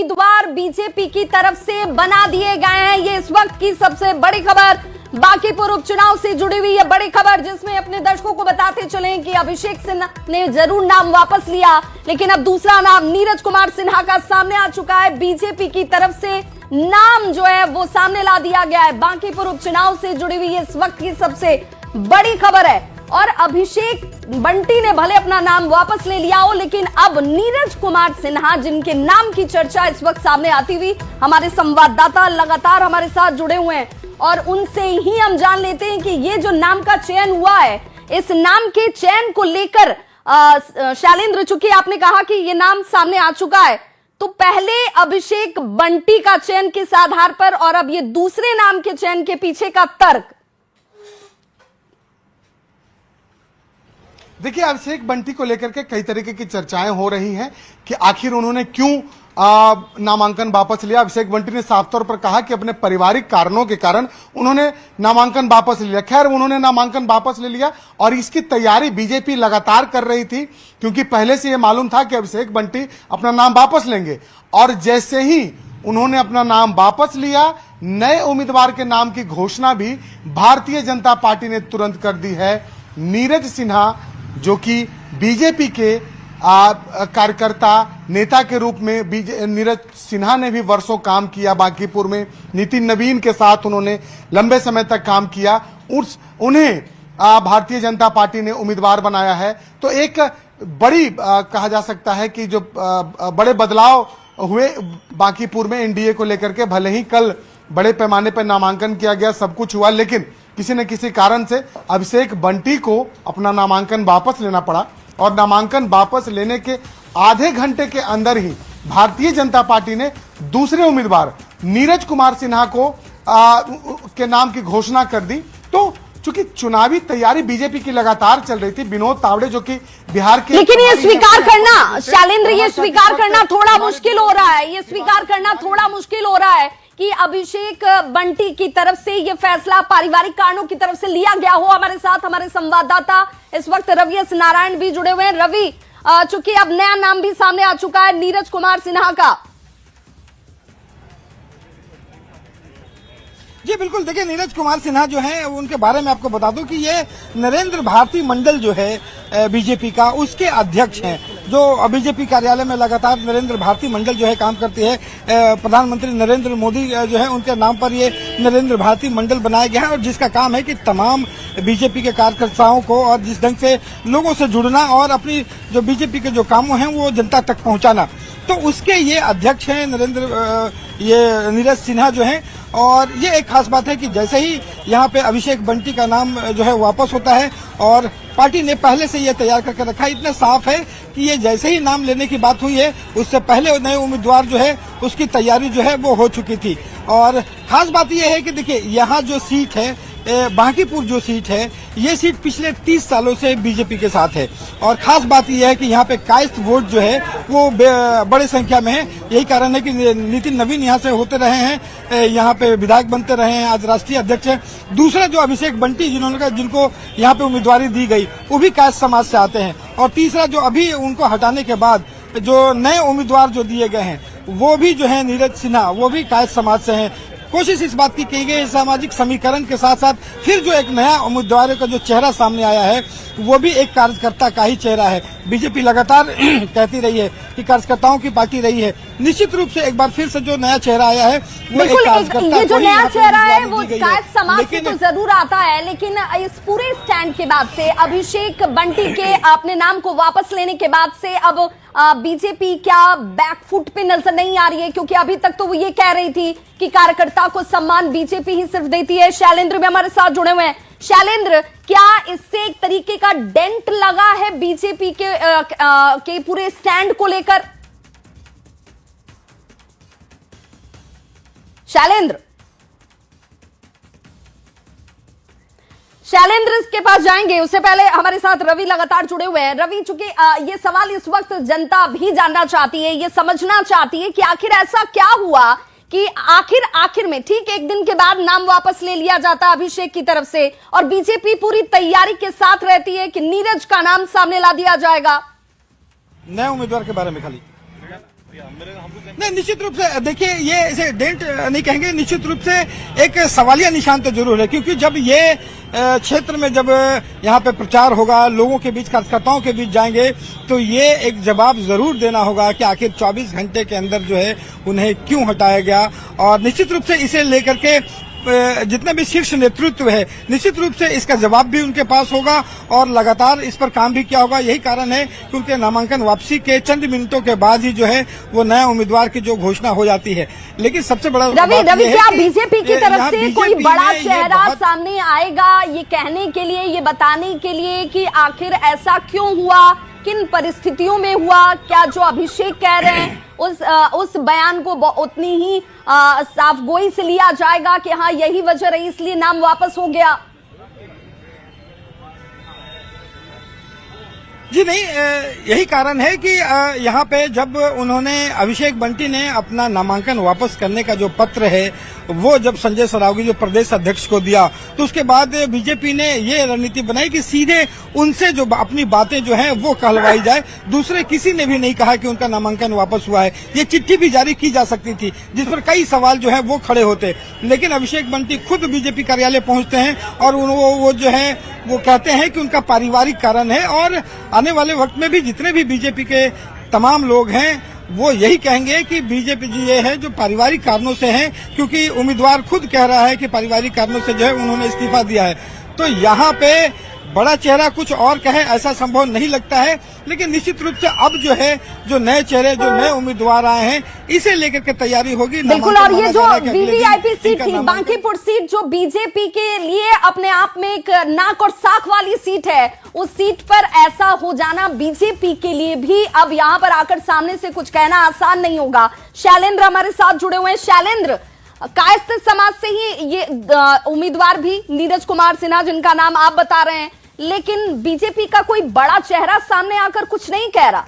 उम्मीदवार बीजेपी की तरफ से बना दिए गए हैं। ये इस वक्त की सबसे बड़ी खबर, बांकीपुर उपचुनाव से जुड़ी हुई ये बड़ी खबर, जिसमें अपने दर्शकों को बताते चलें कि अभिषेक सिन्हा ने जरूर नाम वापस लिया, लेकिन अब दूसरा नाम नीरज कुमार सिन्हा का सामने आ चुका है। बीजेपी की तरफ से नाम जो है वो सामने ला दिया गया है। बांकीपुर उपचुनाव से जुड़ी हुई इस वक्त की सबसे बड़ी खबर है। और अभिषेक बंटी ने भले अपना नाम वापस ले लिया हो, लेकिन अब नीरज कुमार सिन्हा, जिनके नाम की चर्चा इस वक्त सामने आती हुई, हमारे संवाददाता लगातार हमारे साथ जुड़े हुए हैं और उनसे ही हम जान लेते हैं कि ये जो नाम का चयन हुआ है, इस नाम के चयन को लेकर शैलेंद्र, चूंकि आपने कहा कि ये नाम सामने आ चुका है, तो पहले अभिषेक बंटी का चयन किस आधार पर और अब ये दूसरे नाम के चयन के पीछे का तर्क? देखिए, अभिषेक बंटी को लेकर के कई तरीके की चर्चाएं हो रही हैं कि आखिर उन्होंने क्यों नामांकन वापस लिया। अभिषेक बंटी ने साफ तौर पर कहा कि अपने पारिवारिक कारणों के कारण उन्होंने नामांकन वापस ले लिया। खैर, उन्होंने नामांकन वापस ले लिया और इसकी तैयारी बीजेपी लगातार कर रही थी, क्योंकि पहले से यह मालूम था कि अभिषेक बंटी अपना नाम वापस लेंगे। और जैसे ही उन्होंने अपना नाम वापस लिया, नए उम्मीदवार के नाम की घोषणा भी भारतीय जनता पार्टी ने तुरंत कर दी है। नीरज सिन्हा, जो कि बीजेपी के कार्यकर्ता नेता के रूप में, नीरज सिन्हा ने भी वर्षों काम किया बांकीपुर में, नितिन नवीन के साथ उन्होंने लंबे समय तक काम किया। उन्हें भारतीय जनता पार्टी ने उम्मीदवार बनाया है। तो एक बड़ी कहा जा सकता है कि जो बड़े बदलाव हुए बांकीपुर में एनडीए को लेकर के, भले ही कल बड़े पैमाने पर नामांकन किया गया, सब कुछ हुआ, लेकिन किसी न किसी कारण से अभिषेक बंटी को अपना नामांकन वापस लेना पड़ा। और नामांकन वापस लेने के आधे घंटे के अंदर ही भारतीय जनता पार्टी ने दूसरे उम्मीदवार नीरज कुमार सिन्हा को के नाम की घोषणा कर दी। तो चूंकि चुनावी तैयारी बीजेपी की लगातार चल रही थी, विनोद तावड़े जो कि बिहार के, लेकिन ये स्वीकार करना शैलेंद्र, ये स्वीकार करना थोड़ा मुश्किल हो रहा है, ये स्वीकार करना थोड़ा मुश्किल हो रहा है कि अभिषेक बंटी की तरफ से ये फैसला पारिवारिक कारणों की तरफ से लिया गया हो। हमारे साथ हमारे संवाददाता इस वक्त रवि एस नारायण भी जुड़े हुए हैं। रवि, चूंकि अब नया नाम भी सामने आ चुका है नीरज कुमार सिन्हा का। जी बिल्कुल, देखिए नीरज कुमार सिन्हा जो है, उनके बारे में आपको बता दूं कि ये नरेंद्र भारती मंडल जो है बीजेपी का, उसके अध्यक्ष हैं। जो बीजेपी कार्यालय में लगातार नरेंद्र भारती मंडल जो है काम करती है। प्रधानमंत्री नरेंद्र मोदी जो है, उनके नाम पर ये नरेंद्र भारती मंडल बनाया गया है और जिसका काम है कि तमाम बीजेपी के कार्यकर्ताओं को और जिस ढंग से लोगों से जुड़ना और अपनी जो बीजेपी के जो कामों हैं वो जनता तक पहुंचाना, तो उसके ये अध्यक्ष हैं ये नीरज सिन्हा जो है। और ये एक खास बात है कि जैसे ही यहाँ पे अभिषेक बंटी का नाम जो है वापस होता है, और पार्टी ने पहले से ये तैयार करके रखा है, इतना साफ है कि ये जैसे ही नाम लेने की बात हुई है, उससे पहले नए उम्मीदवार जो है उसकी तैयारी जो है वो हो चुकी थी। और खास बात ये है कि देखिए, यहाँ जो सीट है, बांकीपुर जो सीट है, ये सीट पिछले 30 सालों से बीजेपी के साथ है। और खास बात यह है कि यहाँ पे कायस्थ वोट जो है वो बड़े संख्या में है। यही कारण है कि नितिन नवीन यहाँ से होते रहे हैं, यहाँ पे विधायक बनते रहे हैं, आज राष्ट्रीय अध्यक्ष हैं। दूसरा जो अभिषेक बंटी जिनको यहाँ पे उम्मीदवारी दी गई, वो भी कायस्थ समाज से आते हैं। और तीसरा जो अभी उनको हटाने के बाद जो नए उम्मीदवार जो दिए गए हैं, वो भी जो है नीरज सिन्हा, वो भी कायस्थ समाज से हैं। कोशिश इस बात की गई है, सामाजिक समीकरण के साथ साथ फिर जो एक नया उम्मीदवार का जो चेहरा सामने आया है, वो भी एक कार्यकर्ता का ही चेहरा है। बीजेपी लगातार कहती रही है कि कार्यकर्ताओं की पार्टी रही है। निश्चित रूप से एक बार फिर से जो नया चेहरा आया है, वो एक कार्यकर्ता, ये जो नया चेहरा है वो कायस्थ समाज से तो जरूर आता है, लेकिन इस पूरे स्टैंड के बाद से, अभिषेक बंटी के अपने नाम को वापस लेने के बाद से, अब बीजेपी क्या बैकफुट पे नजर नहीं आ रही है? क्योंकि अभी तक तो वो ये कह रही थी कि कार्यकर्ता को सम्मान बीजेपी ही सिर्फ देती है। शैलेंद्र भी हमारे साथ जुड़े हुए हैं। शैलेंद्र, क्या इससे एक तरीके का डेंट लगा है बीजेपी के पूरे स्टैंड को लेकर? शैलेंद्र के पास जाएंगे, उससे पहले हमारे साथ रवि लगातार जुड़े हुए हैं। रवि, चूंकि ये सवाल इस वक्त जनता भी जानना चाहती है, ये समझना चाहती है कि आखिर ऐसा क्या हुआ कि आखिर में ठीक एक दिन के बाद नाम वापस ले लिया जाता अभिषेक की तरफ से, और बीजेपी पूरी तैयारी के साथ रहती है कि नीरज का नाम सामने ला दिया जाएगा। नए उम्मीदवार के बारे में खाली नहीं, निश्चित रूप से देखिए, ये इसे डेंट नहीं कहेंगे, निश्चित रूप से एक सवालिया निशान तो जरूर है, क्योंकि जब ये क्षेत्र में जब यहाँ पे प्रचार होगा, लोगों के बीच, कार्यकर्ताओं के बीच जाएंगे, तो ये एक जवाब जरूर देना होगा कि आखिर 24 घंटे के अंदर जो है उन्हें क्यों हटाया गया। और निश्चित रूप से इसे लेकर के जितने भी शीर्ष नेतृत्व है, निश्चित रूप से इसका जवाब भी उनके पास होगा और लगातार इस पर काम भी किया होगा। यही कारण है कि उनके नामांकन वापसी के चंद मिनटों के बाद ही जो है वो नया उम्मीदवार की जो घोषणा हो जाती है। लेकिन सबसे बड़ा रवि क्या बीजेपी की तरफ से कोई बड़ा चेहरा सामने आएगा ये कहने के लिए, ये बताने के लिए कि आखिर ऐसा क्यों हुआ, किन परिस्थितियों में हुआ? क्या जो अभिषेक कह रहे हैं उस बयान को उतनी ही साफ गोई से लिया जाएगा कि हाँ यही वजह रही इसलिए नाम वापस हो गया? जी नहीं, यही कारण है कि यहाँ पे जब उन्होंने, अभिषेक बंटी ने अपना नामांकन वापस करने का जो पत्र है वो जब संजय सरावगी जो प्रदेश अध्यक्ष को दिया, तो उसके बाद बीजेपी ने ये रणनीति बनाई कि सीधे उनसे जो अपनी बातें जो हैं वो कहलवाई जाए। दूसरे किसी ने भी नहीं कहा कि उनका नामांकन वापस हुआ है। ये चिट्ठी भी जारी की जा सकती थी जिस पर कई सवाल जो है वो खड़े होते, लेकिन अभिषेक बंटी खुद बीजेपी कार्यालय पहुंचते हैं और वो जो है वो कहते हैं कि उनका पारिवारिक कारण है। और आने वाले वक्त में भी जितने भी बीजेपी के तमाम लोग हैं वो यही कहेंगे कि बीजेपी जी ये है जो पारिवारिक कारणों से है, क्योंकि उम्मीदवार खुद कह रहा है कि पारिवारिक कारणों से जो है उन्होंने इस्तीफा दिया है। तो यहाँ पे बड़ा चेहरा कुछ और कहे ऐसा संभव नहीं लगता है, लेकिन निश्चित रूप से अब जो है जो नए चेहरे, जो नए उम्मीदवार आए हैं, इसे लेकर के तैयारी होगी। बिल्कुल। और ये जो वीवीआईपी सीट थी, बांकीपुर सीट, जो बीजेपी के लिए अपने आप में एक नाक और साख वाली सीट है, उस सीट पर ऐसा हो जाना बीजेपी के लिए भी अब यहाँ पर आकर सामने से कुछ कहना आसान नहीं होगा। शैलेंद्र हमारे साथ जुड़े हुए हैं। शैलेंद्र, कायस्थ समाज से ही ये उम्मीदवार भी नीरज कुमार सिन्हा, जिनका नाम आप बता रहे हैं, लेकिन बीजेपी का कोई बड़ा चेहरा सामने आकर कुछ नहीं कह रहा।